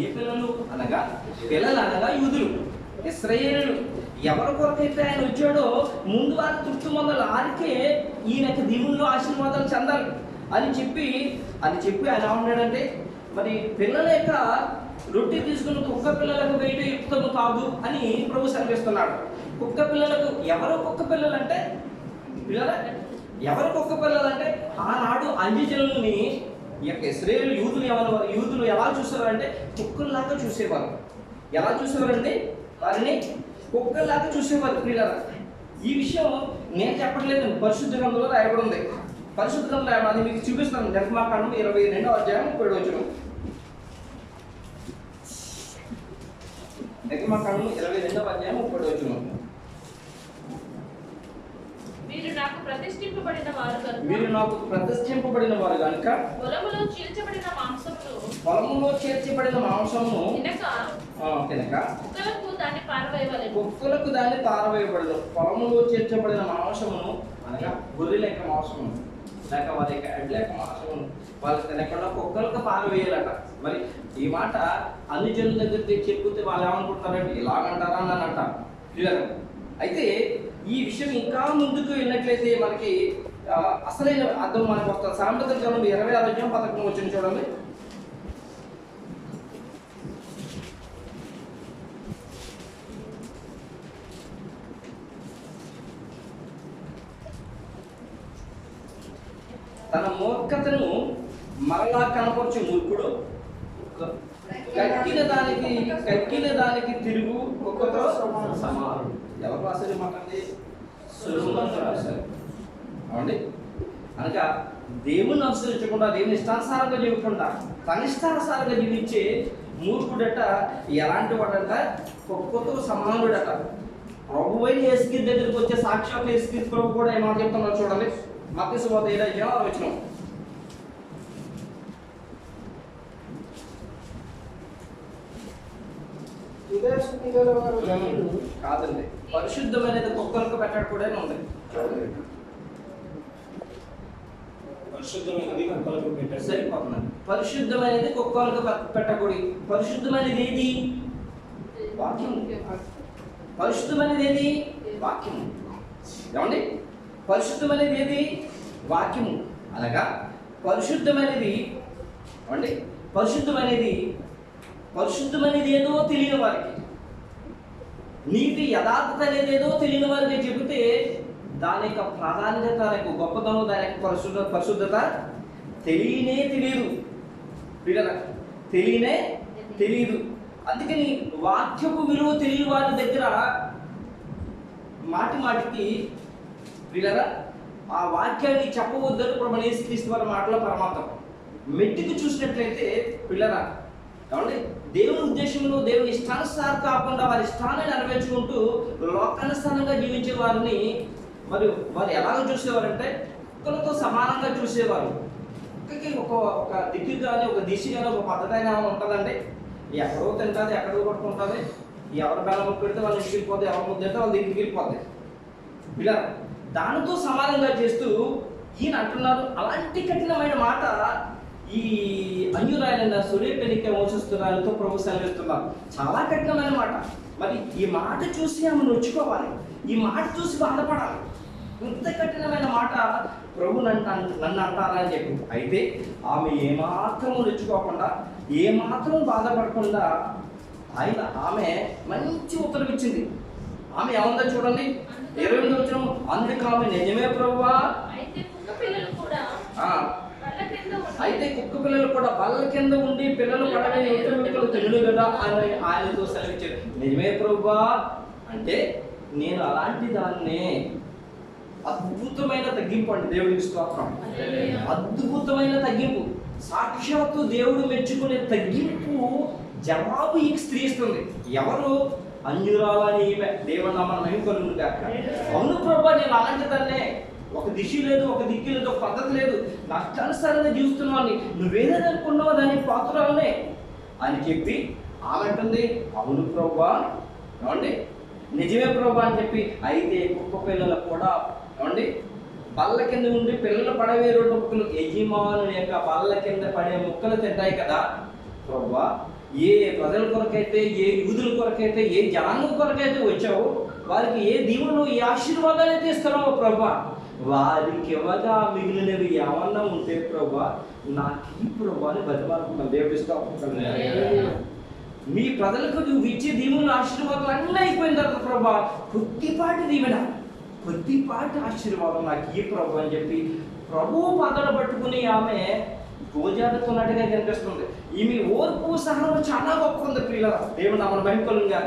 ఏ పిల్లలు అనగా యూదులు, ఇశ్రాయేలీయులు. ఎవరి కొరకైతే ఆయన వచ్చాడో ముందు వారి తృప్తి మొదలు ఆరికే ఈయనకి దీవుల్లో ఆశీర్వాదాలు చెందాలి అని చెప్పి ఆయన ఏమన్నాడంటే, మరి పిల్లల యొక్క రొట్టె తీసుకున్న కుక్క పిల్లలకు వేయడం యుక్తము కాదు అని ప్రభు సెలవిస్తున్నాడు. కుక్క పిల్లలకు ఎవరు కుక్క పిల్లలంటే ఆనాడు అన్యజనులని ఈ యొక్క ఇశ్రాయేలు యూదులు ఎలా చూసేవారంటే కుక్కల్లాగా చూసేవారు. ఎలా చూసేవారంటే వారిని కుక్కల్లాగా చూసేవారు పిల్లల. ఈ విషయం నేను చెప్పట్లేదు, పరిశుద్ధ గ్రంథంలో రాయబడి ఉంది. పరిశుద్ధ గ్రంథంలో అది మీకు చూపిస్తాను. నిర్గమాకాండం 22వ అధ్యాయం 30వ వచనం. నిర్గమాకాండం 22వ అధ్యాయం 30వ వచనం. మీరు నాకు ప్రతిష్ఠింపబడిన వారు గనుక పొలములో చేర్చబడిన మాంసమును తినక కుక్కలకు దాన్ని పారవేయబడదు. పొలములో చేర్చబడిన మాంసమును అనగా గొర్రెల యొక్క మాంసమును లేక వారి యొక్క ఎడ్ల యొక్క మాంసమును వాళ్ళు తినకుండా కుక్కలకు పారవేయాలట. మరి ఈ మాట అన్ని జనుల దగ్గర చెప్పుతే వాళ్ళు ఏమనుకుంటారంటే ఇలాగంటారా అని అంటారు. అయితే ఈ విషయం ఇంకా ముందుకు వెళ్ళినట్లయితే మనకి అసలైన అర్థం మనకు వస్తుంది. సామెతల గ్రంథం 26వ అధ్యాయం 11వ వచనం చూడండి. తన మూర్ఖతను మరలా కనపరచు మూర్ఖుడు కక్కిన దానికి తిరుగు కుక్కతో సమానం. ఎవరు రాశారు మాకండి? సొలొమోను రాశారు. అవునండి. అనగా దేవుని అనుసరించకుండా, దేవుని ఇష్టానుసారంగా జీవించకుండా తన ఇష్టానుసారంగా జీవించే మూర్ఖుడట ఎలాంటి వాడంట? కుక్కతో సమానుడట. ప్రభువైన యేసుక్రీస్తు దగ్గరికి వచ్చే సాక్షాత్ యేసుక్రీస్తు ప్రభు కూడా ఏమో చెప్తున్నారు చూడండి. మత్తయి సువార్త 7వ అధ్యాయం 6వ వచనం. కాదండి, పరిశుద్ధమైనది కుక్కలకు పెట్టకూడదు ఉంది. సరిపోతుంది. పరిశుద్ధమైనది కుక్కలకు పెట్టకూడదు. పరిశుద్ధమైనది ఏది? వాక్యము. పరిశుద్ధమైనది ఏది? వాక్యము. ఏమండి? పరిశుద్ధమైనది ఏది? వాక్యము. అనగా పరిశుద్ధమైనది ఏమండి? పరిశుద్ధమైనది ఏదో తెలియని వారికి, నీతి యథార్థత అనేది ఏదో తెలియని వారికి చెబితే దాని యొక్క ప్రాధాన్యత, దాని యొక్క గొప్పతనం, దాని యొక్క పరిశుద్ధత తెలియదు. అందుకని వాక్యపు విలువ తెలియని వారి దగ్గర మాటికి పిల్లరా ఆ వాక్యాన్ని చెప్పవద్దని ప్రభు యేసుక్రీస్తు వారి మాటలో పరమార్థం. మెట్టికి చూసినట్లయితే పిల్లరా కాబట్టి దేవుని ఉద్దేశంలో దేవుని ఇష్టానుసారం కాకుండా వారి ఇష్టాన్ని నెరవేర్చుకుంటూ లోకానుసారంగా జీవించే వారిని వారు ఎలాగ చూసేవారంటే కుక్కలతో సమానంగా చూసేవారు. కుక్కకి ఒక దిక్కు కానీ ఒక దిశ కానీ ఒక పద్ధతి అయినా ఉంటుందండి. ఎక్కడో తింటుంది, ఎక్కడో పట్టుకుంటుంది. ఎవరు బెల్లం పెడితే వాళ్ళు ఇంటికి వెళ్ళిపోతే, ఎవరు ముద్ద అయితే వాళ్ళ దగ్గరికి వెళ్ళిపోతాయి. ఇలా దానితో సమానంగా చేస్తూ ఈయన అంటున్నారు. అలాంటి కఠినమైన మాట ఈ అన్యురాయన సురేపెనిక వంశస్థురాలతో ప్రభు సెలవిస్తున్నారు. చాలా కఠినమైన మాట. మరి ఈ మాట చూసి ఆమె నొచ్చుకోవాలి, ఈ మాట చూసి బాధపడాలి. ఇంత కఠినమైన మాట ప్రభు నన్ను అంటారా అని చెప్పి. అయితే ఆమె ఏమాత్రం నొచ్చుకోకుండా, ఏమాత్రం బాధపడకుండా ఆమె మంచి ఉత్తరం ఇచ్చింది. ఆమె ఏముందో చూడండి 28వ వచనం. అందుకు ఆమె నిజమే ప్రభువా, అయితే కుక్క పిల్లలు కూడా బల్ల కింద ఉండి పిల్లలు పడని ఇతరులు తినడు కదా అని ఆయనతో సెలవిచ్చాడు. నిజమే ప్రభువా అంటే నేను అలాంటి దాన్నే. అద్భుతమైన తగ్గింపు అండి. దేవుడికి స్తోత్రం. అద్భుతమైన తగ్గింపు. సాక్షాత్తు దేవుడు మెచ్చుకునే తగ్గింపు జవాబు ఈ స్త్రీ ఇస్తుంది. ఎవరు? అంజురాలని ఈమె. దేవుడు నామమున మహిమ కలుగును గాక. అవును ప్రభువా, నేను అలాంటి దాన్నే. ఒక దిశ లేదు, ఒక దిక్కు లేదు, ఒక పద్ధతి లేదు, నష్టానుసారంగా జీవిస్తున్నాను. నువ్వేదని అనుకున్నావు దానికి పాత్రలనే అని చెప్పి ఆమె అంటుంది అవును ప్రభువా, ఏమండి నిజమే ప్రభువా అని చెప్పి. అయితే కుక్క పిల్లలు కూడా ఏమండి బల్ల కింద ఉండి పిల్లలు పడవే రెండు ముక్కలు యజమానుని యొక్క బల్ల కింద పడే ముక్కలు తింటాయి కదా. ప్రభువా, ఏ ప్రజల కొరకైతే, ఏ యూదుల కొరకైతే, ఏ జనాంగం కొరకైతే వచ్చావో వారికి ఏ దీవులు, ఏ ఆశీర్వాదాలు అయితే ఇస్తున్నావో ప్రభా, వారికి ఇవ్వగా మిగిలినవి ఏమన్నా ఉంటే ప్రభా నాకు ఈ ప్రభాని బతిమాలుకున్నాను. దేవుడు ఇస్తాం. మీ ప్రజలకు నువ్వు ఇచ్చే దీవులు, ఆశీర్వాదాలు అన్నీ అయిపోయిన తర్వాత ప్రభా కొద్దిపాటి దీవెన, కొద్దిపాటి ఆశీర్వాదం నాకు ఈ ప్రభు అని చెప్పి ప్రభువు పాదాలు పట్టుకుని ఆమె గోజాడుతున్నట్టుగా కనిపిస్తుంది. ఈమె ఓర్పు సహనం చాలా గొప్ప ఉంది ప్రియుల. దేవుడు మన మహిమకలుగా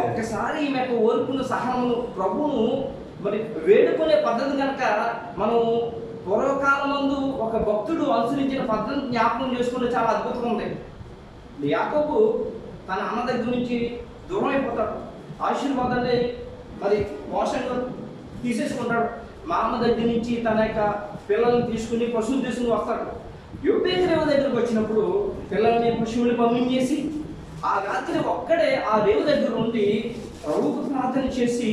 ఒక్కసారి ఈమె యొక్క ఓర్పును, సహనమును, ప్రభువును మరి వేడుకునే పద్ధతి కనుక మనం పూర్వకాలం ముందు ఒక భక్తుడు అనుసరించిన పద్ధతిని జ్ఞాపకం చేసుకుంటే చాలా అద్భుతంగా ఉంది. యాకోబు తన అన్న దగ్గర నుంచి దూరం అయిపోతాడు, ఆశీర్వాదాన్ని మరి మోసంగా తీసేసుకుంటాడు. మా అమ్మ దగ్గర నుంచి తన యొక్క పిల్లల్ని తీసుకుని, పశువులు తీసుకుని వస్తాడు. యోబేతు దగ్గరకు వచ్చినప్పుడు పిల్లల్ని, పశువుల్ని పంపించేసి ఆ రాత్రి ఒక్కడే ఆ రేవు దగ్గర ఉండి ప్రభువుకు ప్రార్థన చేసి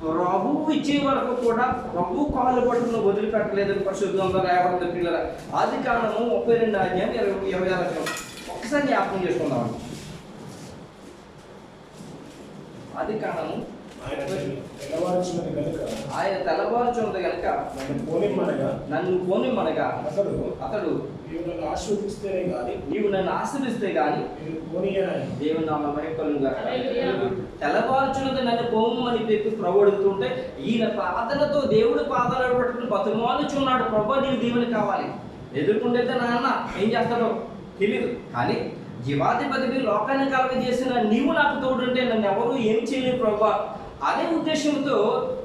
ప్రభువు ఇచ్చే వరకు కూడా ప్రభు కాళ్ళు పట్టుకుని వదిలిపెట్టలేదని పరిశుద్ధ రాయబడింది పిల్లల. ఆదికాండము 32 అధ్యాయం 26 వచనం. ఒకసారి జ్ఞాపకం చేసుకుందామండి. ఆదికాండము ఆయన తెల్లవారుచున్నది కనుక నన్ను పోనిమ్మనగా అతడు నీవు నన్ను ఆశీర్వదిస్తే గాని దేవుని నామమున మహిమకలుగుగా. తెల్లవారుచున్నది నన్ను పోమని చెప్పి ప్రభు అడుగుతుంటే ఈయన ప్రార్థనతో దేవుడి పాదాలు పట్టుకుని బతుమాలుచున్నాడు. ప్రభు నీకు దీవెన కావాలి. ఎదుర్కొంటే నాన్న ఏం చేస్తాడో తెలియదు, కానీ జీవాధిపతికి లోకాన్ని కలగజేసిన నీవు నాకు తోడుంటే నన్ను ఎవరు ఏం చేయలేరు ప్రభు అనే ఉద్దేశంతో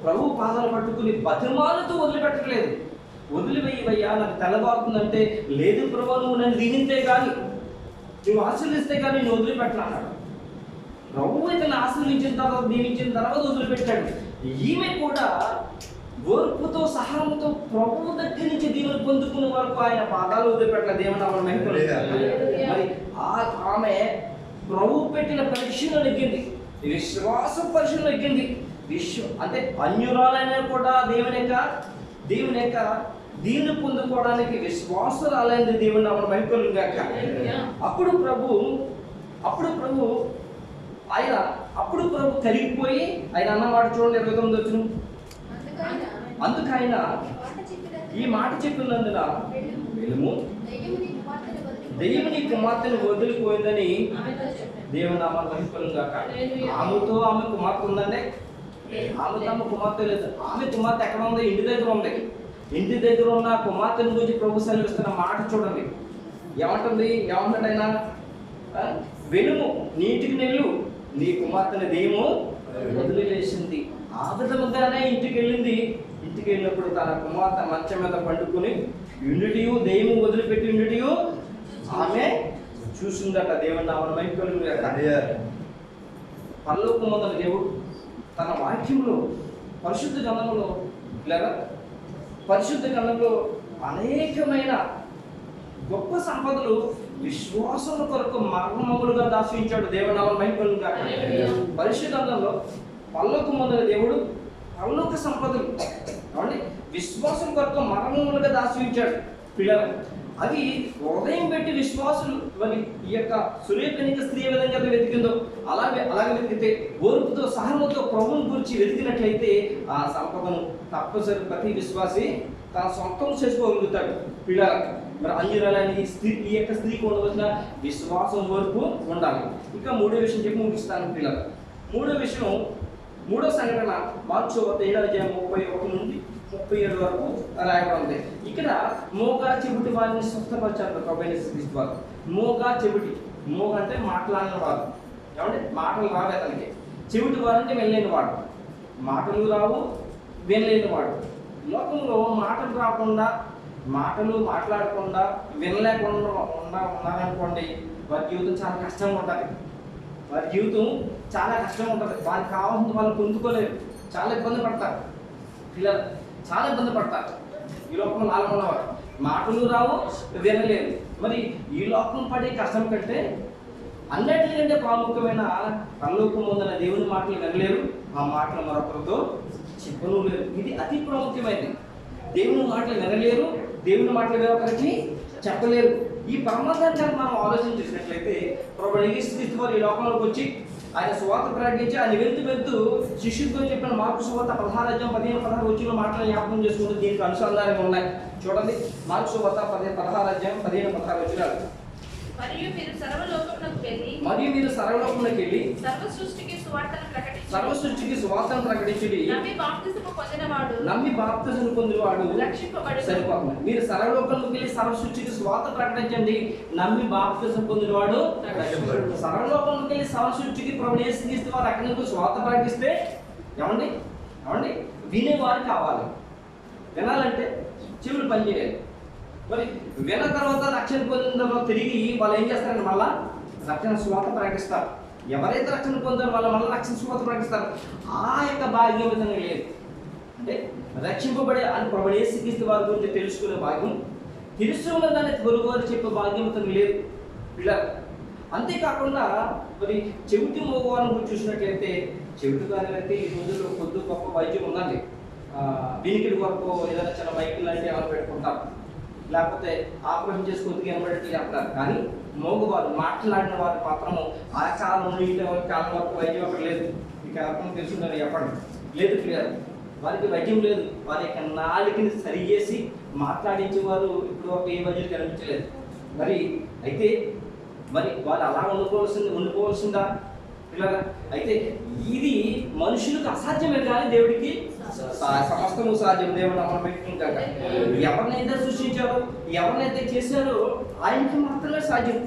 ప్రభు పాదాలు పట్టుకుని బతిమాలతో వదిలిపెట్టలేదు. వదిలివేయవయ్యా, నాకు తెల్లబారుతుందంటే లేదు ప్రభు, నువ్వు నన్ను దీనితే కానీ, నువ్వు ఆశీర్వదిస్తే కానీ నేను వదిలిపెట్టాను. ప్రభు ఇతను ఆశీర్వించిన తర్వాత, దీవించిన తర్వాత వదిలిపెట్టాడు. ఈమె కూడా ఓర్పుతో, సహనంతో ప్రభువు దగ్గర నుంచి దీవెన పొందుకునే వరకు ఆయన పాదాలు వదిలిపెట్టలేదు. దేవుని నామమున మహిమ. మరి ఆమె ప్రభు పెట్టిన పరీక్షలో నెగ్గింది, విశ్వాస పరీక్షలో నెగ్గింది. అంటే అన్యురాలైనా కూడా దేవుని యొక్క దీన్ని పొందుకోవడానికి విశ్వాసురాలైంది. దేవుని నామమున మహిమ గాక. అప్పుడు ప్రభు కలిగిపోయి ఆయన అన్నమాట చూడండి 29 వచనం. అందుకైనా ఈ మాట చెప్పినందున వెలుము దెయ్యము నీ కుమార్తెను వదిలిపోయిందని దేవుని నామమున మహిమ గాక. ఆమె కుమార్తె ఉందండి. ఆమె కుమార్తె లేదు. ఆమె కుమార్తె ఎక్కడ ఉంది? ఇంటి దగ్గర ఉంది. ఇంటి దగ్గర ఉన్న కుమార్తెను గురించి ప్రభు సెలవిస్తున్న మాట చూడండి. ఏమంటాడు ఆయన? వెలుము, నీటికి నెల్లు, నీ కుమార్తెను దెయ్యము వదిలివేసింది. ఆ విధముగానే ఇంటికి వెళ్ళింది. ఇంటికి వెళ్ళినప్పుడు తన కుమార్తె మంచం మీద పండుకొని యునిటియు, దెయ్యము వదిలిపెట్టి యునిటియు ఆమె చూసిందట. దేవుని నామమున మహిమ కలుగుగాక. పరలోకమందున దేవుడు తన వాక్యంలో, పరిశుద్ధ గ్రంథంలో అనేకమైన గొప్ప సంపదలు విశ్వాసం కొరకు మర్మములుగా దాచించాడు. దేవుని నామమున మహిమ కలుగుగాక. పరిశుద్ధ గ్రంథంలో పరలోకమందున దేవుడు పరలోక సంపదలు విశ్వాసం కొరకు మర్మములుగా దాచించాడు పిల్లలు. అవి హృదయం పెట్టి విశ్వాసులు మరి ఈ యొక్క సురేపనిక స్త్రీ విధంగా వెతికిందో అలాగే వెతికితే, ఓర్పుతో, సహనంతో ప్రభువుని గురించి వెతికినట్లయితే ఆ సంపదను తప్పనిసరి ప్రతి విశ్వాసి తన సొంతం చేసుకోగలుగుతాడు పిల్లలు. మరి అన్యురాలని ఈ యొక్క స్త్రీకి ఉండవలసిన విశ్వాసం, ఓర్పు ఉండాలి. ఇంకా మూడో విషయం చెప్పి ముగిస్తాను పిల్లలు. మూడో సంఘటన మార్చి 7:31 నుండి 37 వరకు రాయబడింది. ఇక్కడ మోగా చెవిటి వారిని స్వస్థపరిచారు ప్రభువైన యేసుక్రీస్తు వారు. మోగా చెవిటి, మోగ అంటే మాట్లాడిన వాడు. మాటలు రావు అతనికి. చెవిటి వారు అంటే వెళ్ళలేని వాడు. మాటలు రావు, వినలేని వాడు. లోకంలో మాటలు రాకుండా, మాటలు మాట్లాడకుండా, వినలేకుండా ఉన్నారనుకోండి, వారి జీవితం చాలా కష్టంగా ఉంటుంది. వారికి కావాల్సిన వాళ్ళు పొందుకోలేరు. చాలా ఇబ్బంది పడతారు పిల్లలు, చాలా ఇబ్బంది పడతారు. ఈ లోకంలో ఉన్నవారు మాటలు రావు, వినలేరు. మరి ఈ లోకం పడే కష్టం కంటే అన్నిటికంటే ప్రాముఖ్యమైన పరలోకం ముందున దేవుని మాటలు వినలేరు, ఆ మాటలు మరొకరితో చెప్పను లేరు. ఇది అతి ప్రాముఖ్యమైనది. దేవుని మాటలు వినలేరు, దేవుని మాటలు వేరొకరికి చెప్పలేరు. ఈ పరమార్థాన్ని కనుక మనం ఆలోచన చేసినట్లయితే ప్రభు యేసుక్రీస్తు వారు ఈ లోకంలోకి వచ్చి ఆయన సువార్త ప్రకటించి ఆయన వెళ్తూ శిష్యులతో చెప్పిన మార్కు సువార్త 16 మాటలు జ్ఞాపకం చేసుకుంటూ దీనికి అనుసంధానంగా ఉన్నాయి. చూడండి, మార్కు సువార్త 16 మరియు మీరు సర్వలోకమునకు వెళ్ళి సర్వ సృష్టికి సువార్తను ప్రకటించుడి. నమ్మి బాప్తిసము పొందినవాడు సరిపోతుంది. మీరు సర్వలోకంలోకి వెళ్ళి సర్వ సృష్టికి సువార్త ప్రకటించండి. నమ్మి బాప్తిసము పొందినవాడు సర్వలోకంలోకి వెళ్ళి సర్వ సృష్టికి ప్రభువు యేసుక్రీస్తు వారు అక్కడి నుంచి సువార్త ప్రకటిస్తే ఏమండి వినేవారు కావాలి. వినాలంటే చెవులు పనిచేయాలి. మరి విన్న తర్వాత రక్షణ పొందిన తర్వాత తిరిగి వాళ్ళు ఏం చేస్తారంటే మళ్ళా రక్షణ సువార్త ప్రకటిస్తారు. ఎవరైతే రక్షణ పొందారో వాళ్ళు మళ్ళీ రక్షణ సువార్త ప్రకటిస్తారు. ఆ యొక్క భాగ్యం విధంగా లేదు. అంటే రక్షింపబడే అని ప్రభువు యేసుక్రీస్తు వారి గురించి తెలుసుకునే భాగ్యం, తెలుసుకున్న దాన్ని పొరుగువారు చెప్పే భాగ్యం విధంగా లేదు పిల్లలు. అంతేకాకుండా మరి చెవిటి మోగవారిని గురించి చూసినట్లయితే చెవిటి గారైతే ఈ రోజుల్లో కొద్ది గొప్ప వైద్యం ఉందండి. వినికిడి వరకు ఏదైనా చిన్న మైకిల్ లాంటి ఏమైనా పెట్టుకుంటారు, లేకపోతే ఆపరేషన్ చేసి కొద్దిగా వినబడేట్టు చెప్తారు. కానీ మోగవారు మాట్లాడిన వారి పాత్రము ఆ కాలం నుండి కాలం వరకు వైద్యం అక్కడ లేదు. మీకు ఎవరికైనా తెలుసుకుంటారు చెప్పండి, లేదు క్లియర్. వారికి వైద్యం లేదు. వారి యొక్క నాలుకని సరి చేసి మాట్లాడించేవారు ఇప్పుడు ఒక ఏ వైద్యం కనిపించలేదు. మరి అయితే వాళ్ళు అలా ఉండిపోవాల్సిందా పిల్లగా? అయితే ఇది మనుషులకు అసాధ్యమే కానీ దేవుడికి సమస్తము సాధ్యం. దేవుడు అమలు పెట్టుకుంటాక ఎవరినైతే సృష్టించారో ఎవరినైతే చేశారో ఆయనకి మాత్రమే సాధ్యం.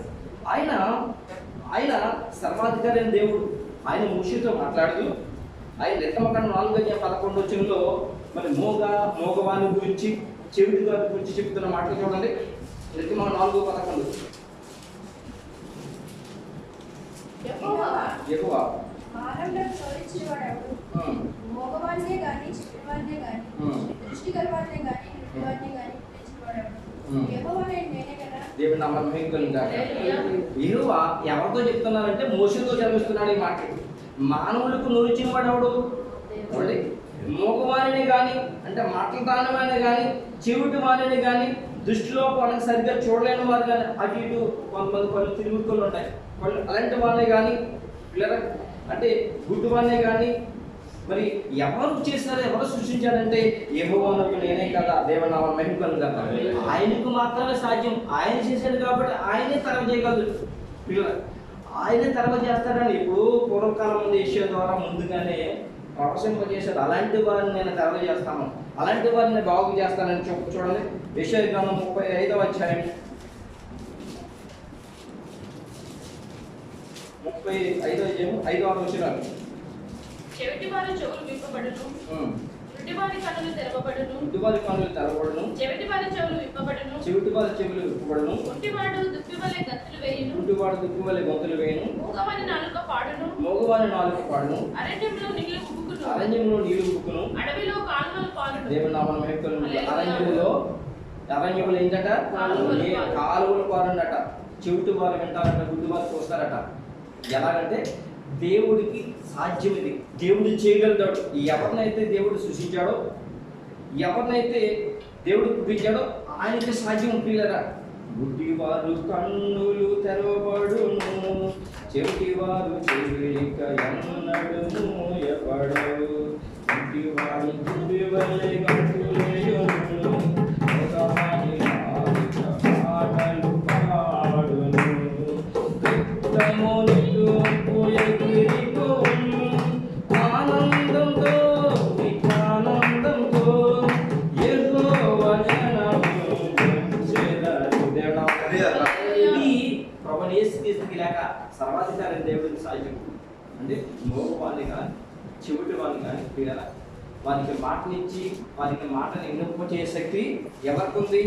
ఆయన సర్వాధికారి అయిన దేవుడు. ఆయన మోషేతో మాట్లాడుతూ ఆయన నిర్గమకాండం 4:11 మరి మోగవాని గురించి చెవిటి గారి గురించి చెప్తున్న మాటలు చూడండి. నిర్గమకాండం 4:11 యెహోవా మోగవాన్నే గాని చెవిటివాన్నే గాని దృష్టి గలవాన్నే గాని గుడ్డివాన్నే గాని పిలిచినవాడెవడు? యెహోవానే నేనే కదా. దేవుని నామం మహిమకలుగాక. యెహోవా ఎవరితో చెప్తున్నారంటే మోషేతో చదివిస్తున్నాడు ఈ మాట. మానవులకు నూరిచిన వాడు ఎవడు? మోగవాణిని కానీ అంటే మాటల దానమైన కానీ చెవిటి వాణిని కానీ దృష్టిలో వాళ్ళకి సరిగ్గా చూడలేని వారు కానీ అటు ఇటు కొంతమంది పళ్ళు తిరుగుతులు ఉంటాయి. అలాంటి వాళ్ళే కానీ పిల్లల అంటే గుడ్డు వాళ్ళే కానీ మరి ఎవరు చేశారో ఎవరు సృష్టించారంటే యెహోవాకు నేనే కదా. దేవుని నామం మహిమకలుగాక. ఆయనకు మాత్రమే సాధ్యం. ఆయన చేశాడు కాబట్టి ఆయనే తరవ చేయగలదు పిల్లల. ఆయనే తరవ చేస్తాడని ఇప్పుడు పూర్వకాలం ముందు యెషయా ద్వారా ముందుగానే ప్రవశింపజేశాడు. అలాంటి వారిని నేను తరవ చేస్తాను, అలాంటి వారిని బాగు చేస్తానని చూడండి. యెషయా గ్రంథం 35వ అధ్యాయం 35వ వచనం. చెవిటివారి చెవులు విప్పబడును, గుడ్డివారి కన్నులు తెరవబడును, చెవిటివారి చెవులు విప్పబడును, గుడ్డివాడు దుప్పివలె గంతులు వేయును, మూగవాని నాలుక పాడును, అరణ్యంలో నీళ్లు ఉబుకును, అడవిలో కాలువలు పారును. దేవుని నామమున మహిమ. అరణ్యములు ఏంటట? కాలువలు పారునట. చెవిటి వారు వింటారట, గుడ్డి వారు చూస్తారట. ఎలాగంటే దేవుడికి సాధ్యం ఇది. దేవుడు చేయగలుగుతాడు. ఎవరినైతే దేవుడు సృష్టించాడో, ఎవరినైతే దేవుడు పుట్టించాడో ఆయనకి సాధ్యం పిల్లరా. గుడ్డివారు కన్నులు తెరవబడును, చెవిటివారు చెవిలిక ఎన్నడు మూయబడు, గుడ్డివారు గుడ్డి వలె గంతులేయును, మోగవాని నాలుక పాటలు పాడును, ఆనందంతో నిత్యానందంతో యెహోవా జనము ప్రభువు యేసుక్రీస్తుకి లేక సర్వాధికారి దేవుడికి సాధ్యం. అంటే మోగవాన్ని కానీ చెవిటి వాడిని కానీ పిల్లల వారికి మాటనిచ్చి వారికి మాటను వినిపించే శక్తి ఎవరికి ఉంది?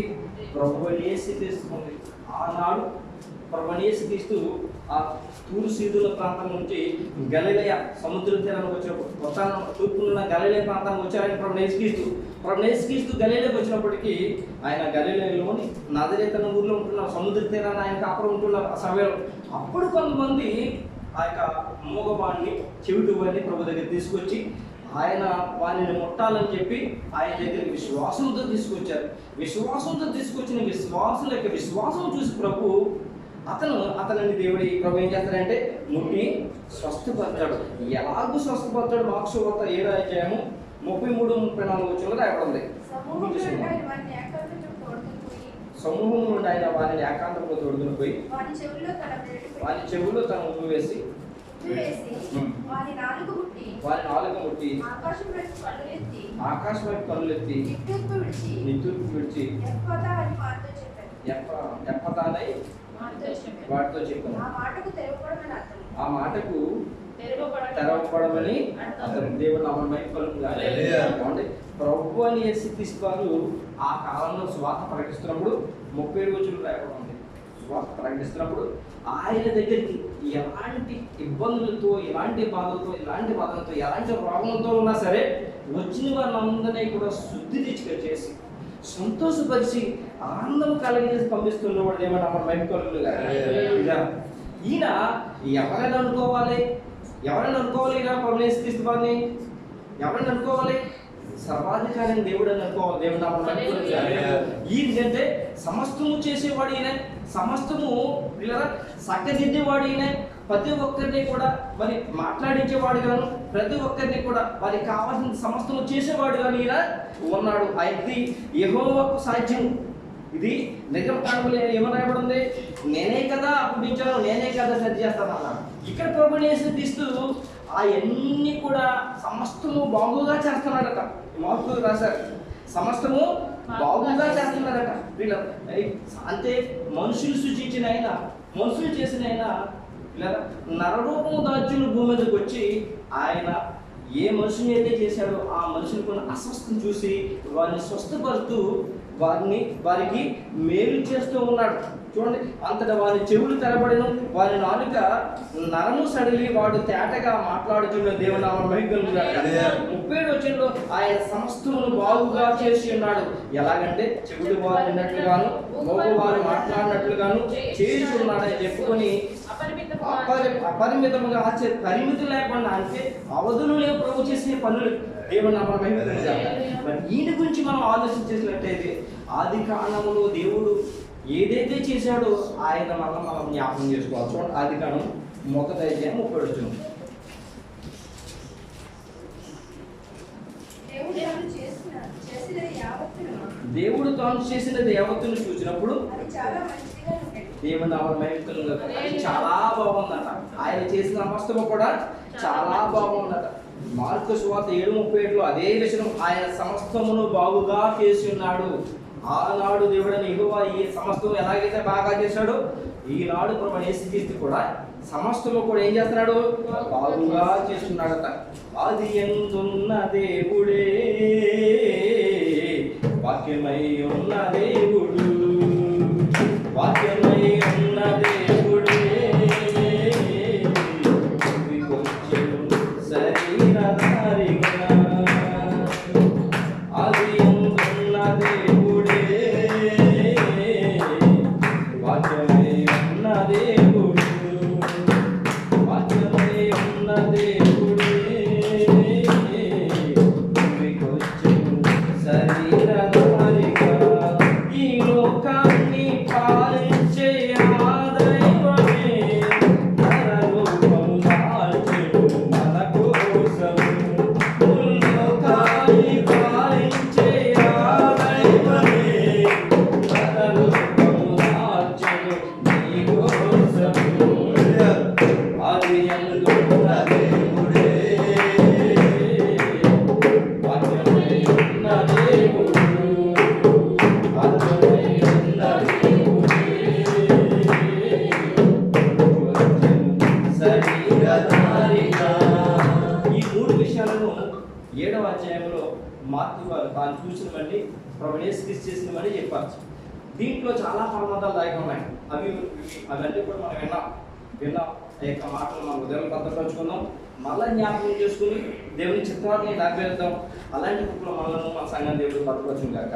ప్రభువు యేసుక్రీస్తుకు ఉంది. ఆనాడు ప్రభువు యేసుక్రీస్తు ఆ తూరు సీదుల ప్రాంతం నుంచి గలిలయ సముద్ర తీరానికి వచ్చినప్పుడు తూర్పున్న గలిలయ ప్రాంతానికి వచ్చారని ప్రభువు యేసుక్రీస్తు గలిలయకు వచ్చినప్పటికీ ఆయన గలిలయలోని నజరేతు ఊర్లో ఉంటున్న సముద్ర తీరాన్ని ఆయన కాపురం ఉంటున్న సమయంలో అప్పుడు కొంతమంది ఆ యొక్క మూగవాడిని చెవిటి వాడిని ప్రభు దగ్గర తీసుకొచ్చి ఆయన వారిని ముట్టాలని చెప్పి ఆయన దగ్గరికి విశ్వాసంతో తీసుకొచ్చారు. విశ్వాసంతో తీసుకొచ్చిన విశ్వాసుల యొక్క విశ్వాసం చూసి ప్రభు అతనిని దేవుడి ప్రభు ఏం చేస్తాడంటే ముట్టి స్వస్థపరచాడు. ఎలాగూ స్వస్థపరచాడు? మార్కు సువార్త 7వ అధ్యాయము 33-34 వచనంలో రాయబడింది. సమూహం నుండి ఆయన వారిని ఏకాంతంలో తోడుకుని పోయి వారి చెవుల్లో తన ఉమ్ము వేసి వారి నాలుక ముట్టి ఆకాశం వైపు కన్నులెత్తి నిట్టూర్పు విడిచి ఎప్పతానై వాటితో చెప్పాను. ఆ మాటకు తెరవబడమని అతను దేవుడు నామమై కలుగుతుంది. ప్రభు అని యేసుక్రీస్తు వారు ఆ కాలంలో సువార్త ప్రకటిస్తున్నప్పుడు 37 వచనం రాయబడింది. సువార్త ప్రకటిస్తున్నప్పుడు ఆయన దగ్గరికి ఎలాంటి ఇబ్బందులతో, ఎలాంటి బాధలతో, ఎలాంటి బాధలతో, ఎలాంటి రోగంతో ఉన్నా సరే వచ్చిన వారిని కూడా శుద్ధి తెచ్చి సంతోషపరిచి ఆనందం కలిగేసి పంపిస్తున్నవాడు ఏమన్నా మన వైపు కలుగులుగా. ఈయన ఎవరైనా అనుకోవాలి ఇలా పరమేశ్వర క్రీస్తు వారిని ఎవరైనా అనుకోవాలి? సర్వాధికారి దేవుడు అని అనుకోవాలి. దేవుడు ఈయనంటే సమస్తము చేసేవాడు ఈయన, సమస్తము ఇలా చక్కదిద్దేవాడు ఈయన. ప్రతి ఒక్కరిని కూడా మరి మాట్లాడించేవాడు గాను, ప్రతి ఒక్కరిని కూడా వారికి కావాల్సిన సమస్తము చేసేవాడు గాను ఈయన ఉన్నాడు. అయితే యెహోవాకు సాధ్యం. ఇది నిర్గమకాండములో ఏమని రాయబడింది? నేనే కదా అప్పగించాను, నేనే కదా సరి చేస్తాను అన్నాడు. ఇక్కడ ప్రభువుని యేసుక్రీస్తు అవన్నీ కూడా సమస్తము బాగుగా చేస్తున్నాడట. మార్కు రాశారు, సమస్తము బాగుగా చేస్తున్నాడట. వీళ్ళ అంటే మనుషులు సృష్టించిన ఆయన, మనుషులు చేసిన ఆయన లేదా నరరూపము దాచుని భూమి మీదకి వచ్చి ఆయన ఏ మనుషుని అయితే చేశాడో ఆ మనుషుని కొన్ని అస్వస్థం చూసి వారిని స్వస్థపరుస్తూ వారికి మేలు చేస్తూ ఉన్నాడు. చూడండి, అంతటా వారి చెవులు తెరబడిను, వారి నాలుక నరము సడిలి వాడు తేటగా మాట్లాడుతున్న దేవునామ మహిమగా. 37 వచనంలో ఆయన సమస్తమును బాగుగా చేసి ఉన్నాడు. ఎలాగంటే చెవుడు వారు విన్నట్లుగాను, మోగు వారు మాట్లాడినట్లుగాను చేసి ఉన్నాడని చెప్పుకొని అపరిమితముగా పరిమితి లేకుండా, అంటే అవధులు లేవు ప్రభు చేసే పనులు. దేవుడు నామ మహిమగా. మరి ఈయన గురించి మనం ఆలోచించేసినట్టయితే ఆది కాండములో దేవుడు ఏదైతే చేశాడో ఆయన మనం జ్ఞాపకం చేసుకోవాలి. చూడండి, ఆది కాండం 1వ అధ్యాయం 30 వచనం. దేవుడు తాను చేసినది యావత్తును చూసినప్పుడు దేవుని చాలా బాగుందట. ఆయన చేసిన సమస్తము కూడా చాలా బాగుందట. మార్కు సువార్త 7:37 అదే విషయం, ఆయన సమస్తమును బాగుగా చేసి ఉన్నాడు. ఆనాడు దేవుడని యెహోవా ఈ సమస్తం ఎలాగైతే బాగా చేశాడో ఈనాడు ప్రభు యేసుక్రీస్తు కూడా సమస్తము కూడా ఏం చేస్తున్నాడు? బాగుగా చేస్తున్నాడట. ఆది యందున్న దేవుడే వాక్యమై ఉన్న దేవుడు, వాక్యమై ఉన్న దేవుడే శరీరధారిగా. ఆది యందున్న దేవుడే వాక్యమై ఉన్న దేవుడు, వాక్యమై ఉన్న దేవుడే శరీరధారిగా. ఈ లోకాన్ని పాలించే ఆ దైవమే నరరూపము దాల్చెను మన కోసము. లోకాన్ని పాలించే ఆ దైవమే నరరూపము దాల్చెను నీ కోసము. ఆది యందున్న దేవుడే వాక్యమై ఉన్న దేవుడు, వాక్యమై ఉన్న దేవుడే శరీరధారిగా. ఈ 3 విషయాలను 7వ అధ్యాయంలో మార్కు వారు తాను చూసినవన్నీ ప్రభు యేసుక్రీస్తు చేసినవన్నీ చెప్పారు. దీంట్లో చాలా పరమార్థాలు దాగి ఉన్నాయి. అవన్నీ కూడా మనం విన్నాం. ఆ యొక్క మాటలు మన ఉదయం భద్రపరుచుకుందాం, మళ్ళా జ్ఞాపకం చేసుకుని దేవుని చిత్తాన్ని నెరవేరుద్దాం. అలాంటి కుటుంబంలో మనలను మన సంఘం దేవుడు భద్రపరచును గాక.